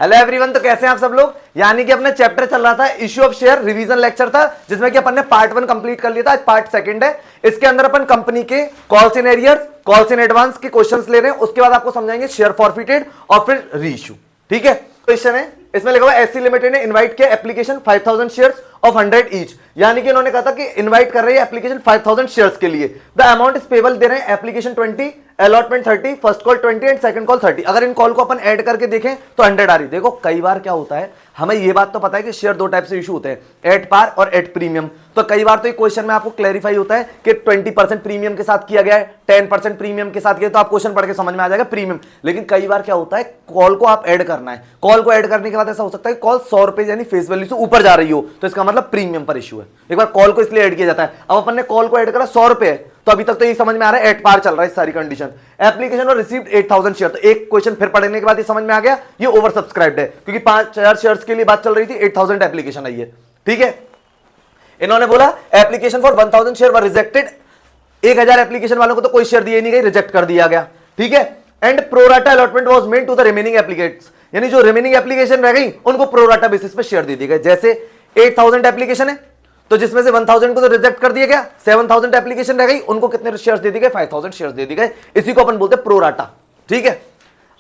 Hello everyone, तो कैसे हैं आप सब लोग। यानी कि अपना चैप्टर चल रहा था issue of share, revision lecture था जिसमें कि अपन ने पार्ट 1 कंप्लीट कर लिया था। आज पार्ट 2 है। इसके अंदर अपन कंपनी के calls in arrears, calls in advance के क्वेश्चंस ले रहे हैं। उसके बाद आपको समझाएंगे शेयर फॉरफिटेड और फिर रीइश्यू। ठीक है, क्वेश्चन है इसमें लिखा हुआ एससी लिमिटेड ने इनवाइट किया एप्लीकेशन 5000 शेयर्स ऑफ 100 ईच। यानी कि इन्होंने कहा था कि इनवाइट कर रही है एप्लीकेशन 5000 शेयर्स के लिए। द अमाउंट इज पेबल दे रहे हैं application 20, allotment 30, first call 20 and second call 30। अगर इन कॉल को अपन ऐड करके देखें तो 100 आ रही। देखो कई बार क्या होता है, हमें ये बात तो पता है कि शेयर दो टाइप से इशू होते हैं, एट पार और एट प्रीमियम। तो कई बार तो ये क्वेश्चन में आपको क्लैरिफाई होता है कि 20% प्रीमियम के साथ किया गया है, 10% प्रीमियम के साथ किया, तो आप क्वेश्चन पढ़ के समझ में आ जाएगा प्रीमियम। लेकिन कई बार क्या होता है, कॉल को आप ऐड करना है, कॉल को ऐड करने के बाद ऐसा हो सकता है कॉल 100 रुपए यानी फेस वैल्यू से ऊपर जा रही हो, तो इसका मतलब प्रीमियम पर इशू है। एक बार कॉल को इसलिए ऐड किया जाता है। अब अपन ने कॉल को ऐड करा 100 रुपए है, तो अभी तक तो ये समझ में आ रहा है एट पार चल रहा है सारी कंडीशन। एप्लीकेशन और रिसीव्ड 8000 शेयर, तो एक क्वेश्चन फिर पढ़ने के बाद ये समझ में आ गया ये ओवर सब्सक्राइब्ड है, क्योंकि 5000 शेयर्स के लिए बात चल रही थी, 8000 एप्लीकेशन आई है। ठीक है, इन्होंने बोला application for 1000 share were rejected. 1000 application वालों को तो कोई शेयर दिए नहीं गई, रिजेक्ट कर दिया गया। ठीक है, and pro rata allotment was made to the remaining applicants, यानी जो रिमेनिंग एप्लीकेशन रह गई उनको प्रोराटा बेसिस पे शेयर दे दिए गए। जैसे 8000 एप्लीकेशन है तो जिसमें से 1000 को तो रिजेक्ट कर दिया गया, 7000 एप्लीकेशन रह गई, उनको कितने शेयर्स दे दिए गए, 5000 शेयर्स दे दिए गए। इसी को अपन बोलते हैं प्रोराटा। ठीक है,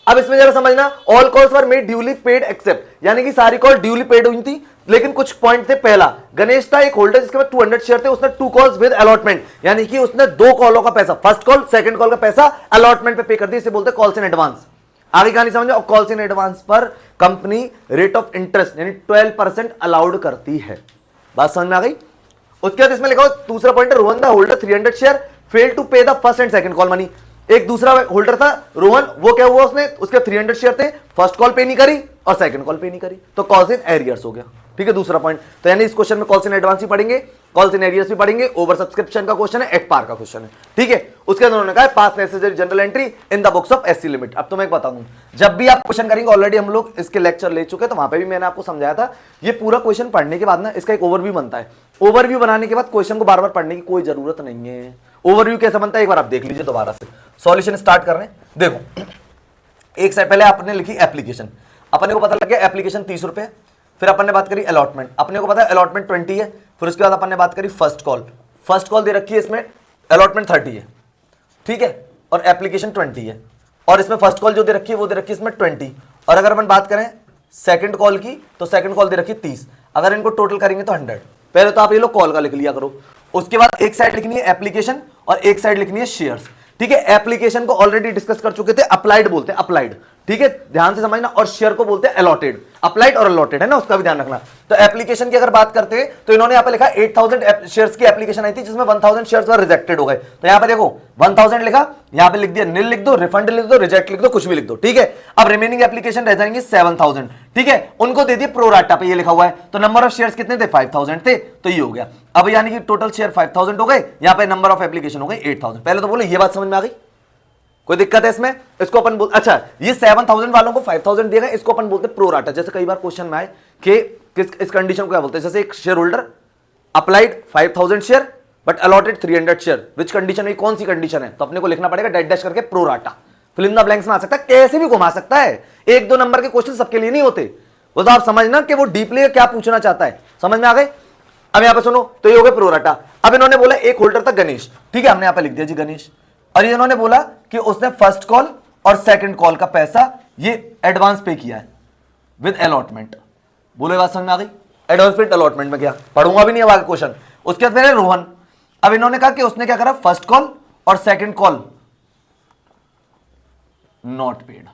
अब इसमें जरा समझना, all calls were made duly paid except, यानी कि सारी कॉल ड्यूली पेड हुई थी। लेकिन कुछ पॉइंट थे। पहला, गणेश था एक होल्डर जिसके पास 200 शेयर थे, उसने 2 कॉल्स विद अलॉटमेंट, यानी कि उसने 2 कॉलों का पैसा, फर्स्ट कॉल सेकंड कॉल का पैसा अलॉटमेंट पे कर दिया। इसे बोलते हैं कॉल्स इन एडवांस। आगे कहानी समझो। कॉल्स इन एडवांस पर कंपनी रेट ऑफ इंटरेस्ट यानी 12% अलाउड करती है। बात समझ में आ गई। उसके बाद इसमें लिखा हुआ दूसरा point, Rohan the holder 300 share fail to pay the first and second call money. एक दूसरा होल्डर था रोहन, वो क्या हुआ, उसने उसके 300 शेयर थे, फर्स्ट कॉल पे नहीं करी और सेकंड कॉल पे नहीं करी, तो कॉल्स इन एरियर्स हो गया। ठीक है, दूसरा पॉइंट। तो यानी इस क्वेश्चन में कॉल्स इन एडवांस भी पढ़ेंगे, कॉल्स इन एरियर्स भी पढ़ेंगे, ओवर सब्सक्रिप्शन का क्वेश्चन है, एट पार का क्वेश्चन है। ठीक है, उसके अंदर उन्होंने कहा पास necessary general entry in the books of SC limit. अब तो मैं बता दूं, जब भी आप क्वेश्चन करेंगे, ऑलरेडी हम लोग इसके लेक्चर ले चुके हैं, तो वहां पे भी मैंने आपको समझाया था, ये पूरा क्वेश्चन पढ़ने के बाद ना इसका एक ओवरव्यू बनता है। ओवरव्यू बनाने के बाद क्वेश्चन को बार बार पढ़ने की कोई जरूरत नहीं है। ओवरव्यू कैसा बनता है एक बार आप देख लीजिए दोबारा से। सॉल्यूशन स्टार्ट कर रहे हैं। देखो, एक साइड पहले आपने लिखी एप्लीकेशन, अपने को पता लग गया एप्लीकेशन 30 रुपए। फिर अपन ने बात करी अलॉटमेंट, अपने को पता है अलॉटमेंट 20 है। फिर उसके बाद अपन ने बात करी फर्स्ट कॉल, फर्स्ट कॉल दे रखी है, इसमें अलॉटमेंट 30 है। ठीक है, और एप्लीकेशन 20 है, और इसमें फर्स्ट कॉल जो दे रखी है वो दे रखी है इसमें 20। और अगर अपन बात करें सेकंड कॉल की, तो सेकंड कॉल दे रखी है 30। अगर इनको टोटल करेंगे तो 100। पहले तो आप ये लोग कॉल का लिख लिया करो। उसके बाद एक साइड लिखनी है एप्लीकेशन और एक साइड लिखनी है शेयर्स। ठीक है, एप्लीकेशन को ऑलरेडी डिस्कस कर चुके थे, अप्लाइड बोलते हैं, अप्लाइड। ठीक है, ध्यान से समझना। और शेयर को बोलते हैं अलॉटेड। अप्लाइड और अलॉटेड है ना, उसका भी ध्यान रखना। तो एप्लीकेशन की अगर बात करते हैं तो इन्होंने यहां पे लिखा 8000 शेयर्स की एप्लीकेशन आई थी जिसमें 1000 शेयर्स वर रिजेक्टेड हो गए। तो यहां पे देखो 1000 लिखा, यहां पे लिख दिया निल लिख दो, रिफंड लिख दो, रिजेक्ट लिख दो, कुछ भी लिख दो। ठीक है, अब रिमेनिंग एप्लीकेशन रह जाएंगे 7000। ठीक है, उनको दे दिए प्रोराटा पे, ये लिखा हुआ है। तो नंबर ऑफ शेयर्स कितने थे, 5000 थे, तो ये हो गया। अब यानी कि टोटल शेयर 5000 हो गए, यहां पे नंबर ऑफ एप्लीकेशन हो गए 8000। पहले तो बोले ये बात समझ में आ गई, कोई दिक्कत है इसमें। इसको अपन बोल, अच्छा ये 7000 वालों को 5000 दिए गए, इसको अपन बोलते हैं प्रोराटा। जैसे कई बार क्वेश्चन में आए कि इस कंडीशन को क्या बोलते हैं, जैसे एक share holder applied 5000 share but allotted 300 share, which condition है, कौन सी कंडीशन है, तो अपने को लिखना पड़ेगा डैश डैश करके pro rata. Fill in the blanks में आ सकता है, कैसे भी घुमा सकता है। 1-2 नंबर के क्वेश्चन सबके लिए नहीं होते, वो तो आप समझना कि वो डीपली क्या पूछना चाहता है। समझ में आ गए। अब यहां पर सुनो, तो ये हो गए प्रोराटा। अब इन्होंने बोला एक होल्डर था गणेश, ठीक है, हमने यहां पर लिख दिया जी गणेश। और ये इन्होंने बोला कि उसने फर्स्ट कॉल और सेकंड कॉल का पैसा ये एडवांस पे किया है विद अलॉटमेंट। बोलो बात समझ में आ गई। एडवांस पे अलॉटमेंट में क्या पढ़ूंगा भी नहीं आगे क्वेश्चन। उसके बाद फिर रोहन, अब इन्होंने कहा कि उसने क्या करा, फर्स्ट कॉल और सेकंड कॉल नॉट पेड।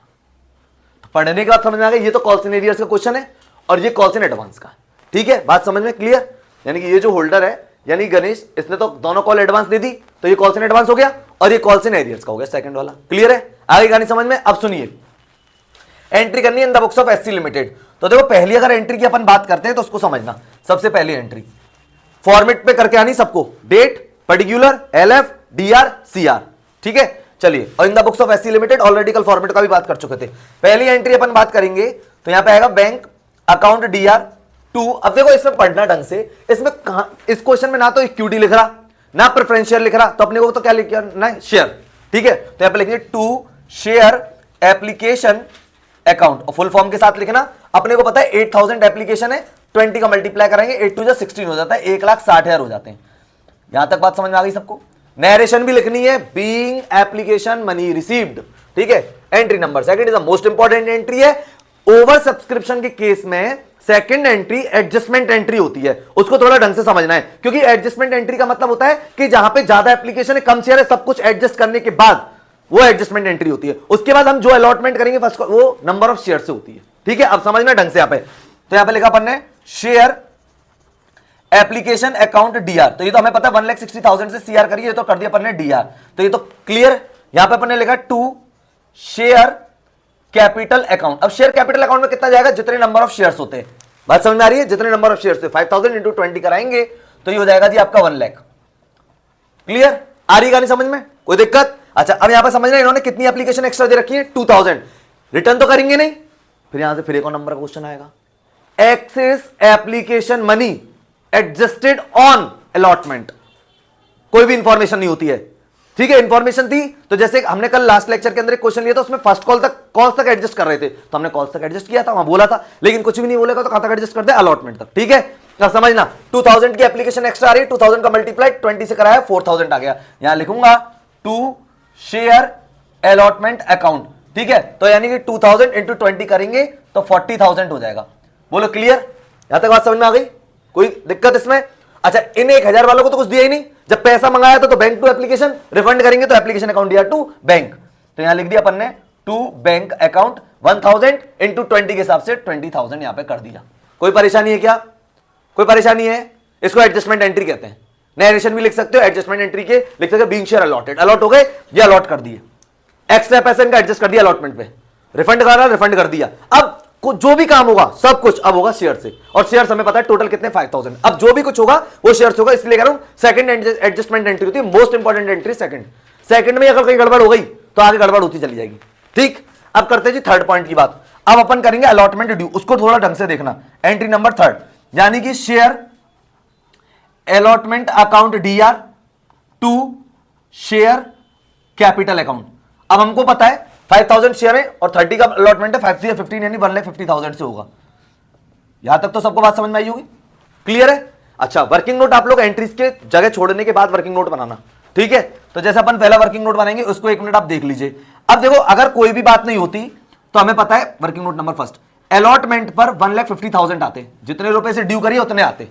पढ़ने के बाद समझ में आ गई, ये तो कॉल्स इन एरियर्स का क्वेश्चन है और ये कॉल्स इन एडवांस का। ठीक है, बात समझ में क्लियर। यानी कि ये जो होल्डर है यानी गणेश, इसने तो दोनों कॉल एडवांस दे दी, तो ये कॉल्स इन एडवांस हो गया और ये कॉल्स इन एरियर्स का हो गया सेकंड वाला। क्लियर है, आगे कहानी समझ में। अब सुनिए, एंट्री करनी है इन the books of SC limited. तो देखो पहली अगर एंट्री की अपन बात करते हैं तो उसको समझना। सबसे पहली एंट्री फॉर्मेट पे करके आनी सबको, date, particular, LF, DR, CR. ठीक है, चलिए। और in the books of SC limited already कल फॉर्मेट का भी बात कर चुके थे। पहली एंट्री अपन बात करेंगे तो यहां पे आएगा बैंक अकाउंट डीआर 2। अब देखो इसमें पढ़ना ढंग से, इसमें कहां, इस क्वेश्चन में ना तो इक्विटी लिख रहा ना प्रेफरेंशियल लिख रहा, तो अपने को तो क्या लिख ना शेयर। ठीक है, तो यहां पे लिखेंगे 2 शेयर एप्लीकेशन अकाउंट, और फुल फॉर्म के साथ लिखना अपने को पता है 8000 एप्लीकेशन है, 20 का मल्टीप्लाई करेंगे 8 टू 16 हो जाता है, 1,60,000 हो जाते हैं। यहां तक बात समझ में आ गई सबको? नरेशन भी लिखनी है, बीइंग एप्लीकेशन मनी रिसीव्ड, ठीक है। Entry number second is the most important entry है। ओवर सब्सक्रिप्शन के केस में सेकंड एंट्री एडजस्टमेंट एंट्री होती है, उसको थोड़ा ढंग से समझना है, क्योंकि एडजस्टमेंट एंट्री का मतलब होता है कि जहां पे ज्यादा एप्लीकेशन है, कम शेयर है, सब कुछ एडजस्ट करने के बाद वो एडजस्टमेंट एंट्री होती है। उसके बाद हम जो अलॉटमेंट करेंगे फर्स्ट वो नंबर ऑफ शेयर से होती है, ठीक है। अब समझना ढंग से यहां पे, तो यहां पे लिखा अपन ने शेयर एप्लीकेशन अकाउंट डीआर, तो ये तो हमें पता है 1,60,000 से सीआर करिए, ये तो कर दिया अपन ने डीआर, तो ये तो क्लियर। यहां पे अपन ने लिखा टू शेयर कैपिटल अकाउंट। अब शेयर कैपिटल अकाउंट में कितना जाएगा? जितने नंबर ऑफ शेयर्स होते हैं, बात समझ में आ रही है? जितने नंबर ऑफ शेयर्स 5000 इंटू 20 कराएंगे तो ये हो जाएगा जी आपका 1 लाख। क्लियर? आ रही गानी समझ में? कोई दिक्कत? अच्छा, अब यहां पर समझना इन्होंने कितनी एप्लीकेशन एक्स्ट्रा दे रखी है? 2000। रिटर्न तो करेंगे नहीं, फिर यहां से फिर एक और नंबर का क्वेश्चन आएगा, excess application money adjusted on allotment. कोई भी इंफॉर्मेशन नहीं होती है, ठीक है। इंफॉर्मेशन थी तो जैसे हमने कल लास्ट लेक्चर के अंदर एक क्वेश्चन लिया था, उसमें फर्स्ट कॉल्स तक एडजस्ट कर रहे थे, तो हमने कॉल्स तक एडजस्ट किया था, वहां बोला था, लेकिन कुछ भी नहीं बोलेगा तो कहां तक एडजस्ट कर दे? अलॉटमेंट तक, ठीक है। अब समझना 2000 की एप्लीकेशन एक्स्ट्रा आ रही है, 2000 का मल्टीप्लाई 20 से कराया 4000 आ गया, यहां लिखूंगा टू शेयर अलॉटमेंट अकाउंट, ठीक है। तो यानी कि 2000 इंटू 20 करेंगे तो 40,000 हो जाएगा। बोलो क्लियर? यहां तक बात समझ में आ गई? कोई दिक्कत इसमें? अच्छा, इन 1000 वालों को तो कुछ दिया ही नहीं, जब पैसा मंगाया तो बैंक टू एप्लीकेशन, रिफंड करेंगे तो एप्लीकेशन अकाउंट दिया टू बैंक, तो यहां लिख दिया अपन ने टू बैंक अकाउंट 1000 इंटू 20 के हिसाब से 20,000 यहां पे कर दिया। कोई परेशानी है क्या? कोई परेशानी है? इसको एडजस्टमेंट एंट्री कहते हैं। नरेशन भी लिख सकते हो, एडजस्टमेंट एंट्री के लिख सकते हो, बीइंग शेयर अलॉटेड, अलॉट हो गए, ये अलॉट कर दिए, एक्स्ट्रा पैसा इनका एडजस्ट कर दिया अलॉटमेंट पे, रिफंड करा, रिफंड कर दिया। अब जो भी काम होगा सब कुछ अब होगा शेयर से, और शेयर हमें पता है टोटल कितने 5000। अब जो भी कुछ होगा वो शेयर होगा, इसलिए कह रहा हूं सेकंड एडजस्टमेंट एंट्री होती है, मोस्ट इंपॉर्टेंट एंट्री सेकंड में अगर कहीं गड़बड़ हो गई तो आगे गड़बड़ होती चली जाएगी, ठीक। अब करते हैं जी थर्ड पॉइंट की बात। अब अपन करेंगे अलॉटमेंट ड्यू, उसको थोड़ा ढंग से देखना। एंट्री नंबर थर्ड, यानी कि share allotment account DR to share capital account. अब हमको पता है 5000 शेयर है और 30 का अलॉटमेंट है, 5 15 यानी 1,50,000 से होगा। यहां तक तो सबको बात समझ में आई होगी? क्लियर है? अच्छा, वर्किंग नोट आप लोग एंट्रीज के जगह छोड़ने के बाद वर्किंग नोट बनाना, ठीक है। तो जैसे अपन पहला वर्किंग नोट बनाएंगे उसको 1 मिनट आप देख लीजिए। अब देखो, अगर कोई भी बात नहीं होती तो हमें पता है working note number first, allotment पर 1,50,000 आते, जितने रुपए से ड्यू करिए उतने आते।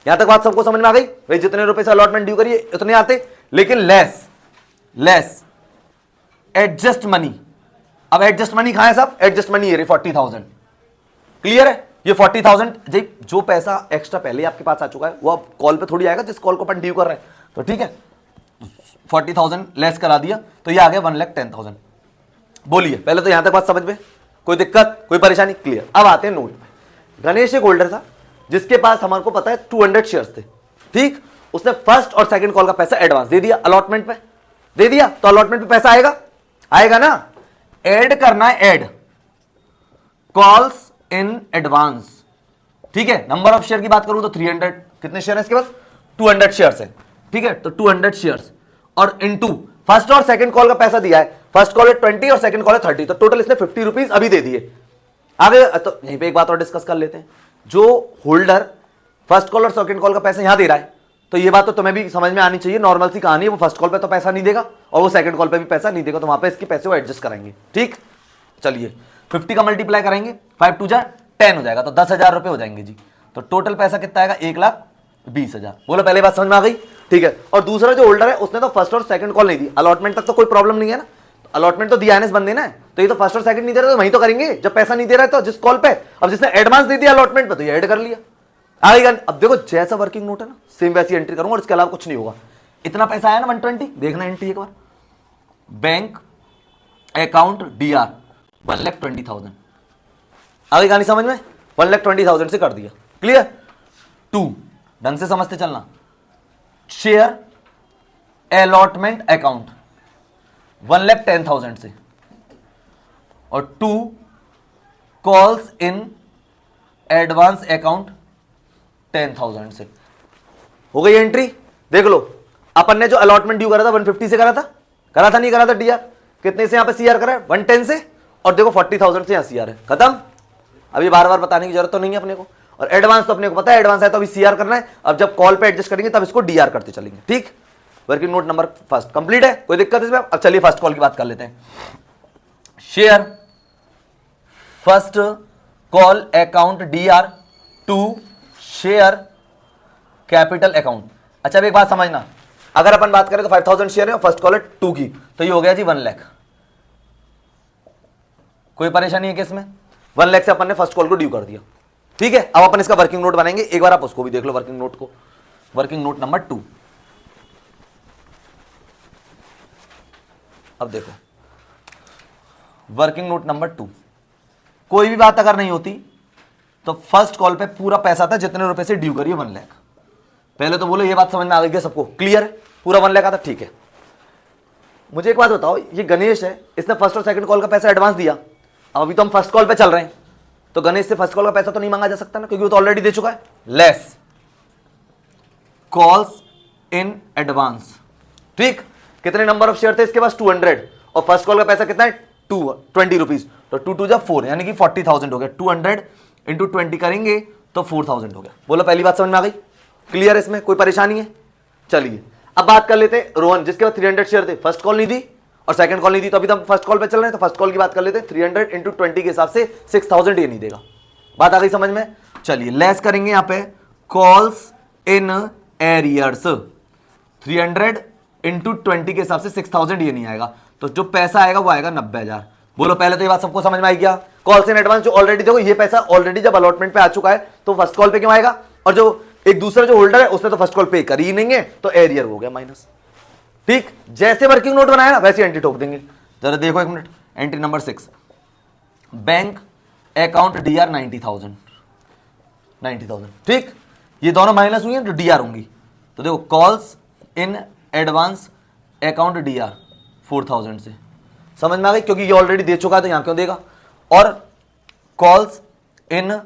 यहां तक बात सबको समझ में आ गई भाई? जितने रुपए से अलॉटमेंट ड्यू करिए उतने आते, लेकिन लेस एडजस्ट मनी। अब एडजस्ट मनी कहां है सब? एडजस्ट मनी है 40,000। क्लियर है? ये 40,000 जो पैसा एक्स्ट्रा पहले आपके पास आ चुका है वो अब कॉल पे थोड़ी आएगा, जिस कॉल को अपन ड्यू कर रहे हैं, तो ठीक है 40,000 लेस करा दिया तो ये आ गया 1,10,000। बोलिए पहले तो यहां तक बात समझ में? कोई दिक्कत, कोई परेशानी? क्लियर। अब आते हैं नोट पे। गणेश एक होल्डर था जिसके पास हमारे को पता है 200 शेयर्स थे, ठीक। उसने फर्स्ट और सेकंड कॉल का पैसा एडवांस दे दिया, अलॉटमेंट पे दे दिया, तो अलॉटमेंट पे पैसा आएगा ना। ऐड करना है, ऐड कॉल्स इन एडवांस, ठीक है। नंबर ऑफ शेयर की बात करूं तो 300, कितने शेयर है इसके पास? 200 शेयर्स है, ठीक है। तो 200 शेयर्स और इनटू फर्स्ट और सेकंड कॉल का पैसा दिया है, फर्स्ट कॉल है 20 और सेकंड कॉल है 30, तो टोटल इसने 50 रुपीज अभी दे दिए। आगे तो यहीं पे एक बात और डिस्कस कर लेते हैं, जो होल्डर फर्स्ट कॉल और सेकंड कॉल का पैसा यहां दे रहा है, तो ये बात तो तुम्हें भी समझ में आनी चाहिए, नॉर्मल सी कहानी है। वो फर्स्ट कॉल पे तो पैसा नहीं देगा और वो सेकंड कॉल पे भी पैसा नहीं देगा, तो वहां पे इसके पैसे वो एडजस्ट करेंगे, ठीक। चलिए 50 का मल्टीप्लाई करेंगे, 5 2 10 हो जाएगा, तो 10,000 रुपए हो जाएंगे जी। तो टोटल पैसा कितना आएगा? 1,20,000। बोलो पहले बात समझ में आ गई? ठीक है। और दूसरा जो होल्डर है उसने तो फर्स्ट और सेकंड कॉल नहीं दी, अलॉटमेंट तक तो कोई प्रॉब्लम नहीं है ना, अलॉटमेंट तो दिया है ना इस बंदे ने, तो ये तो फर्स्ट और सेकंड नहीं दे रहा तो वहीं तो करेंगे जब पैसा नहीं दे रहा है, तो जिस कॉल पे। अब जिसने एडवांस दे दिया अलॉटमेंट पे तो ये ऐड कर लिया, आएगा। अब देखो जैसा वर्किंग नोट है ना सेम वैसी एंट्री करूंगा और इसके अलावा कुछ नहीं होगा। इतना पैसा आया ना 120, देखना एंट्री एक बार, बैंक अकाउंट डीआर 1,20,000। आगे कहानी समझ में? 1,20,000 से कर दिया, क्लियर। 2 ढंग से समझते चलना, शेयर अलॉटमेंट अकाउंट 1,10,000 से और 2 कॉल्स इन एडवांस अकाउंट 10,000 से। हो गई एंट्री? देख लो, अपन ने जो अलॉटमेंट ड्यू करा था 150 से करा था नहीं करा था डीआर? कितने से यहां पे सीआर करा है? 110 से, और देखो 40,000 से यहां सीआर है, खत्म। अभी बार बार बताने की जरूरत तो नहीं है अपने को। और एडवांस तो अपने को पता है, एडवांस है तो अभी सीआर करना है। अब जब कॉल पे एडजस्ट करेंगे तब इसको डीआर करते चलेंगे। ठीक, working note number first complete है, कोई दिक्कत इसमें? अब चलिए फर्स्ट कॉल की बात कर लेते हैं। Share first call account DR to share capital account. अच्छा अब एक बात समझना, अगर अपन बात करें तो 5000 शेयर है और फर्स्ट कॉल है 2 की, तो ये हो गया जी 1 लाख। कोई परेशानी है किसमें? 1 लाख से अपन ने फर्स्ट कॉल को ड्यू कर दिया। ठीक है, अब अपन इसका वर्किंग नोट बनाएंगे, एक बार आप उसको भी देख लो वर्किंग नोट को। Working note number 2। अब देखो वर्किंग नोट नंबर 2, कोई भी बात अगर नहीं होती तो फर्स्ट कॉल पे पूरा पैसा था जितने रुपए से ड्यू करिए 1 लाख। पहले तो बोलो ये बात समझ में आ गई क्या सबको? क्लियर है? पूरा 1 लाख आता, ठीक है। मुझे एक बात बताओ, ये गणेश है, इसने फर्स्ट और सेकंड कॉल का पैसा एडवांस दिया। अब अभी तो हम फर्स्ट कॉल पे चल रहे हैं, तो गणेश से फर्स्ट कॉल का पैसा तो नहीं मांगा जा सकता ना, क्योंकि वो तो ऑलरेडी दे चुका है। Less calls in advance. ठीक, कितने नंबर ऑफ शेयर थे इसके पास? 200, और फर्स्ट कॉल का पैसा कितना है? 20 रुपीज, तो 2 2 जा 4, यानी कि 40,000 हो गया। 200 इंटू 20 करेंगे तो 4000 हो गया। बोलो पहली बात समझ में आ गई? क्लियर है? इसमें कोई परेशानी है? चलिए अब बात कर लेते हैं रोहन, जिसके बाद 300 शेयर थे, फर्स्ट कॉल नहीं दी और सेकंड कॉल नहीं दी, तो अभी तो हम फर्स्ट कॉल पे चल रहे हैं, तो फर्स्ट कॉल की बात कर लेते हैं। 300 इंटू 20 के हिसाब से 6000 ये नहीं देगा। बात आ गई समझ में? चलिए लेस करेंगे यहां पे कॉल्स इन एरियर्स। 300 इंटू 20 के हिसाब से 6000 ये नहीं आएगा, तो जो पैसा आएगा वो आएगा 90,000। बोलो पहले तो ये बात सबको समझ में आई क्या? कॉल्स इन एडवांस जो ऑलरेडी, देखो ये पैसा ऑलरेडी जब अलॉटमेंट पे आ चुका है तो फर्स्ट कॉल पे क्यों आएगा? और जो एक दूसरा जो होल्डर है उसने तो फर्स्ट कॉल पे करी ही नहीं है, तो एरियर हो गया माइनस। ठीक, जैसे वर्किंग नोट बनाया ना वैसे एंट्री ठोक देंगे। जरा देखो एक minute, entry number 6, bank account D R 90,000। ठीक, ये दोनों माइनस हुई हैं तो डीआर होंगी, तो देखो calls in advance account D R 4000 से। समझ में आ गई? क्योंकि ये ऑलरेडी दे चुका है तो यहां क्यों देगा। और calls in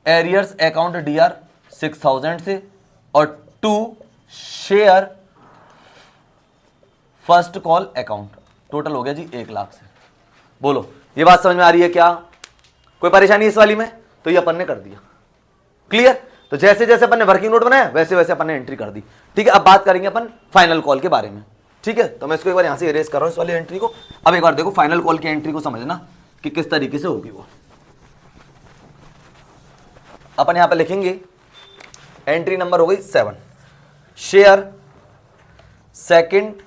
arrears account D R 6000 से, और 2 share first call account, total हो गया जी 1 लाख से। बोलो ये बात समझ में आ रही है क्या? कोई परेशानी इस वाली में? तो ये अपन ने कर दिया। क्लियर? तो जैसे जैसे अपन ने वर्किंग नोट बनाया वैसे वैसे अपन ने एंट्री कर दी। ठीक है, अब बात करेंगे अपन फाइनल कॉल के बारे में। ठीक है, तो मैं इसको एक बार यहां से इरेज कर रहा हूं इस वाली एंट्री को। अब एक बार देखो फाइनल कॉल की एंट्री को समझना कि किस तरीके से होगी वो। अपन यहां पे लिखेंगे एंट्री नंबर हो गई 7, शेयर सेकंड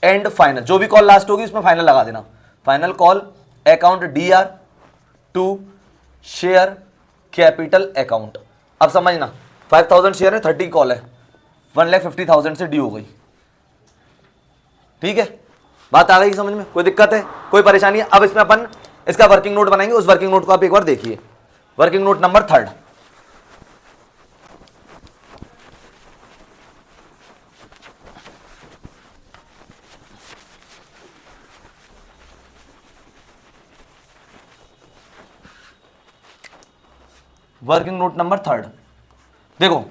एंड फाइनल, जो भी कॉल लास्ट होगी उसमें फाइनल लगा देना। Final call account DR to share capital account. अब समझना 5000 शेयर है, 30 कॉल है, 1,50,000 से ड्यू हो गई। ठीक है, बात आ गई समझ में? कोई दिक्कत है? कोई परेशानी है? अब इसमें अपन इसका वर्किंग नोट बनाएंगे। उस वर्किंग नोट को आप एक बार देखिए, working note number 3। Working note number 3, देखो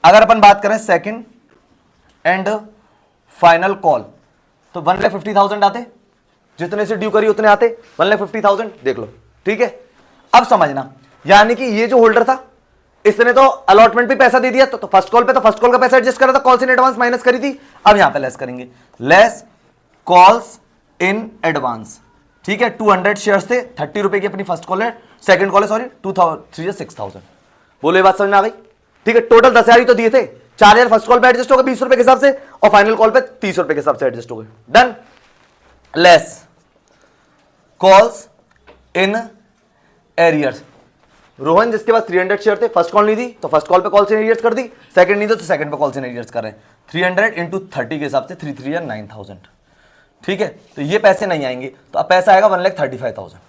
अगर अपन बात करें सेकंड एंड फाइनल कॉल तो 1,50,000 आते, जितने से ड्यू करी उतने आते, 1,50,000 देख लो। ठीक है, अब समझना, यानी कि ये जो होल्डर था इसने तो अलॉटमेंट पे पैसा दे दिया, तो फर्स्ट कॉल पे तो फर्स्ट कॉल का पैसा एडजस्ट करा था, कॉल्स इन एडवांस माइनस करी थी। अब यहां पे लेस करेंगे, लेस कॉल्स इन एडवांस। ठीक है, 200 शेयर्स थे, 30 रुपए की अपनी फर्स्ट कॉल है, सेकंड कॉल है सॉरी 6,000। बोलो ये बात समझ में आ गई? ठीक है, टोटल 10,000 ही तो दिए थे, 4,000 फर्स्ट कॉल पे एडजस्ट हो गए 20 रुपए के हिसाब से, और फाइनल कॉल पे 30 रुपए के हिसाब से एडजस्ट हो गए। Done. Less calls in arrears, Rohan जिसके पास 300 शेयर थे, फर्स्ट कॉल नहीं दी तो फर्स्ट कॉल पे कॉल्स इन एरियर्स कर दी, सेकंड नहीं दी तो सेकंड पे कॉल्स इन एरियर्स कर रहे हैं। 300 इंटू 30 के हिसाब से 3,3 9,000। ठीक है, तो ये पैसे नहीं आएंगे, तो अब पैसा आएगा 1,35,000।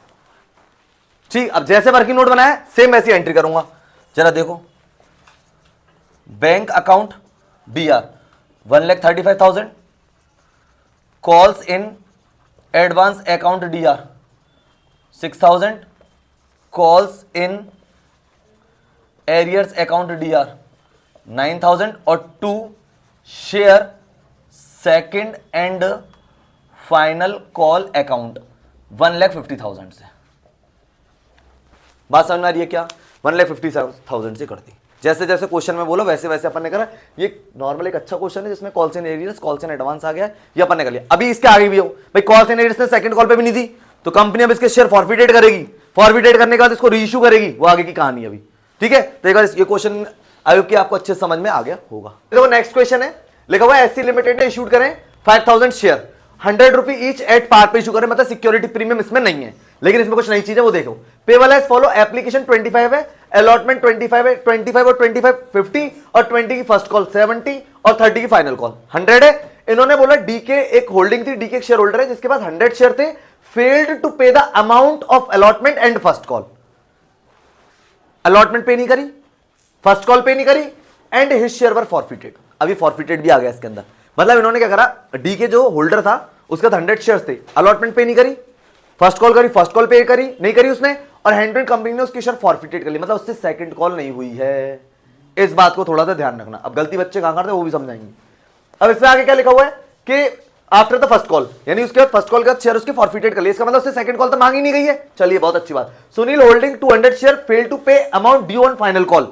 ठीक, अब जैसे वर्किंग नोट बनाया सेम वैसी एंट्री करूंगा। जरा देखो, bank account BR 1,35,000, calls in advance account DR 6,000, calls in arrears account DR 9,000, और 2 share second and final call account 1,50,000 से। बात समझ में आ रही है क्या? 1,50,000 से कर दी। जैसे जैसे क्वेश्चन में बोला वैसे वैसे अपन ने करा। ये नॉर्मल एक अच्छा क्वेश्चन है जिसमें calls in arrears, calls in advance आ गया, ये अपन ने कर लिया। अभी इसके आगे भी हो भाई, कॉल्स इन एरियर्स ने सेकंड कॉल पे भी नहीं दी तो कंपनी अब इसके शेयर फॉरफिटेड करेगी, फॉरफिटेड करने के बाद इसको रीइश्यू करेगी, वो आगे की कहानी अभी। ठीक है, तो एक बार ये क्वेश्चन आयोग की आपको अच्छे समझ में आ गया होगा। देखो नेक्स्ट क्वेश्चन है, लिखा हुआ है एससी लिमिटेड ने इशूड करें 5,000 share, 100 rupee each at par पे इशू करें, मतलब सिक्योरिटी प्रीमियम इसमें नहीं है, लेकिन इसमें कुछ नई चीज है वो देखो। पेबल एज फॉलो, एप्लीकेशन 25 है, अलॉटमेंट 25 है, 25 और 25 50 और 20 की फर्स्ट कॉल 70 और 30 की फाइनल कॉल 100 है। इन्होंने बोला डीके एक होल्डिंग थी, डीके एक शेयर होल्डर है जिसके पास 100 शेयर थे, failed to pay the amount of allotment and first call. Allotment पे नहीं करी, फर्स्ट कॉल पे नहीं करी, and his share were forfeited. अभी फॉरफिटेड भी आ गया इसके अंदर, मतलब इन्होंने क्या करा, डी के जो होल्डर था उसका 100 शेयर्स थे, अलॉटमेंट पे नहीं करी, फर्स्ट कॉल करी, फर्स्ट कॉल पे करी नहीं करी उसने, और हैंड कंपनी ने उसकी शेयर फॉरफिटेड कर ली, मतलब उससे सेकंड कॉल नहीं हुई है। इस बात को थोड़ा सा ध्यान रखना। अब गलती बच्चे कहां करते हैं वो भी समझाएंगे। अब इसमें आगे क्या लिखा हुआ है कि आफ्टर द फर्स्ट कॉल, यानी उसके बाद फर्स्ट कॉल के बाद शेयर उसके फॉरफिटेड कर लिए, इसका मतलब उससे सेकंड कॉल तो मांगी नहीं गई है। चलिए बहुत अच्छी बात। Sunil holding 200 share fail to pay amount due on final call,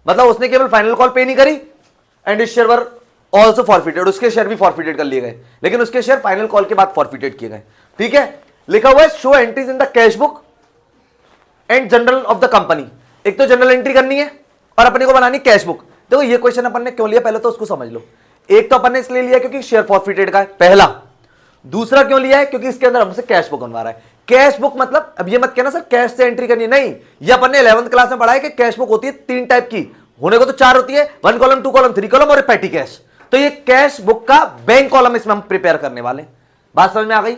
मतलब उसने केवल फाइनल कॉल पे नहीं करी एंड इस शेयर वर ऑल्सो फॉरफिटेड, उसके शेयर भी फॉरफिटेड कर लिए गए, लेकिन उसके शेयर फाइनल कॉल के बाद फॉरफिटेड किए गए। ठीक है, लिखा हुआ है show entries in the cash book and general of the company. एक तो जनरल एंट्री करनी है और अपने को बनानी कैश बुक। देखो ये क्वेश्चन अपन ने क्यों लिया पहले तो उसको समझ लो। एक तो अपन ने इसलिए लिया क्योंकि शेयर फॉरफिटेड का है पहला, दूसरा क्यों लिया है क्योंकि इसके अंदर हमसे कैश बुक बनवा रहा है। कैश बुक मतलब अब ये मत कहना सर कैश से एंट्री करनी है, नहीं, ये अपन ने 11th क्लास में पढ़ा है कि कैश बुक होती है 3 टाइप की, होने को तो 4 होती है, 1 कॉलम 2 कॉलम 3 कॉलम और पेटी कैश। तो ये कैश बुक का बैंक कॉलम इसमें हम प्रिपेयर करने वाले। बात समझ में आ गई?